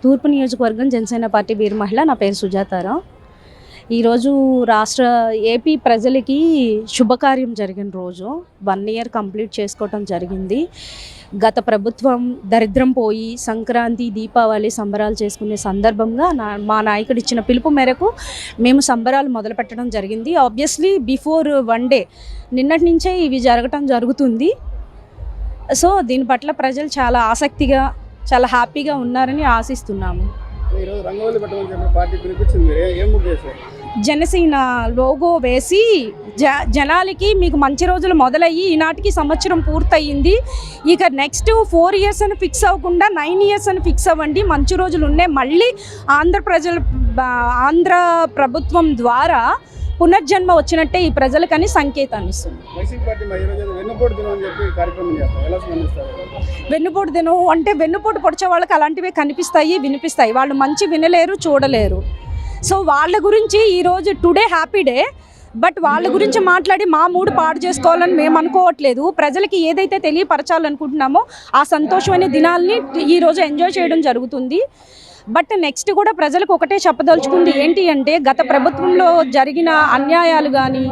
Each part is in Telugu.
తూర్పు నియోజకవర్గం జనసేన పార్టీ వీర మహిళ. నా పేరు సుజాతారావు. ఈరోజు ఏపీ ప్రజలకి శుభకార్యం జరిగిన రోజు. 1 year కంప్లీట్ చేసుకోవటం జరిగింది. గత ప్రభుత్వం దరిద్రం పోయి సంక్రాంతి దీపావళి సంబరాలు చేసుకునే సందర్భంగా మా నాయకుడు ఇచ్చిన పిలుపు మేరకు మేము సంబరాలు మొదలు పెట్టడం జరిగింది. ఆబ్వియస్లీ బిఫోర్ 1 day నిన్నటి నుంచే ఇవి జరగటం జరుగుతుంది. సో దీని పట్ల ప్రజలు చాలా ఆసక్తిగా చాలా హ్యాపీగా ఉన్నారని ఆశిస్తున్నాము. జనసేన లోగో వేసి జనాలకి మీకు మంచి రోజులు మొదలయ్యి ఈనాటికి సంవత్సరం పూర్తయింది. ఇక నెక్స్ట్ 4 years అని ఫిక్స్ అవ్వకుండా 9 years అని ఫిక్స్ అవ్వండి. మంచి రోజులు ఉన్నాయి. మళ్ళీ ఆంధ్ర ప్రభుత్వం ద్వారా పునర్జన్మ వచ్చినట్టే ఈ ప్రజలకని సంకేతాన్ని ఇస్తుంది. వెన్నుపోటు దినం అంటే వెన్నుపోటు పొడిచే వాళ్ళకి అలాంటివే కనిపిస్తాయి, వినిపిస్తాయి. వాళ్ళు మంచి వినలేరు, చూడలేరు. సో వాళ్ళ గురించి ఈరోజు టుడే హ్యాపీ డే. బట్ వాళ్ళ గురించి మాట్లాడి మా మూడు పాడు చేసుకోవాలని మేము అనుకోవట్లేదు. ప్రజలకి ఏదైతే తెలియపరచాలనుకుంటున్నామో ఆ సంతోషమైన దినాల్ని ఈరోజు ఎంజాయ్ చేయడం జరుగుతుంది. బట్ నెక్స్ట్ కూడా ప్రజలకు ఒకటే చెప్పదలుచుకుంది ఏంటి అంటే, గత ప్రభుత్వంలో జరిగిన అన్యాయాలు కానీ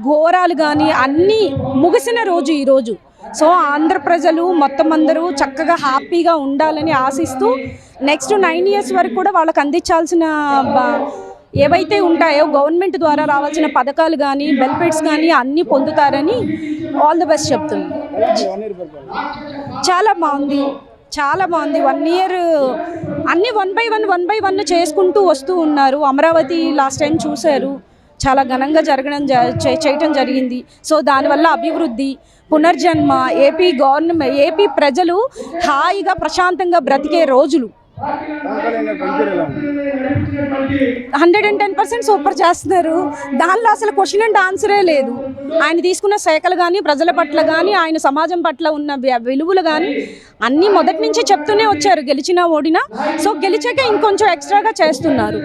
ఘోరాలు కానీ అన్నీ ముగిసిన రోజు ఈరోజు. సో ఆంధ్ర ప్రజలు మొత్తం అందరూ చక్కగా హ్యాపీగా ఉండాలని ఆశిస్తూ నెక్స్ట్ 9 years వరకు కూడా వాళ్ళకి అందించాల్సిన ఏవైతే ఉంటాయో గవర్నమెంట్ ద్వారా రావాల్సిన పథకాలు కానీ బెనిఫిట్స్ కానీ అన్నీ పొందుతారని ఆల్ ది బెస్ట్ చెప్తున్నాను. చాలా బాగుంది, చాలా బాగుంది. 1 year అన్నీ 1 by 1 చేసుకుంటూ వస్తూ ఉన్నారు. అమరావతి లాస్ట్ టైం చూశారు, చాలా ఘనంగా చేయటం జరిగింది. సో దానివల్ల అభివృద్ధి, పునర్జన్మ, ఏపీ ప్రజలు హాయిగా ప్రశాంతంగా బ్రతికే రోజులు. 110% సూపర్ చేస్తున్నారు. దానిలో అసలు క్వశ్చన్ అండ్ ఆన్సరే లేదు. ఆయన తీసుకున్న శాఖలు కానీ ప్రజల పట్ల కానీ ఆయన సమాజం పట్ల ఉన్న విలువలు కానీ అన్నీ మొదటి నుంచే చెప్తూనే వచ్చారు, గెలిచినా ఓడినా. సో గెలిచాక ఇంకొంచెం ఎక్స్ట్రాగా చేస్తున్నారు.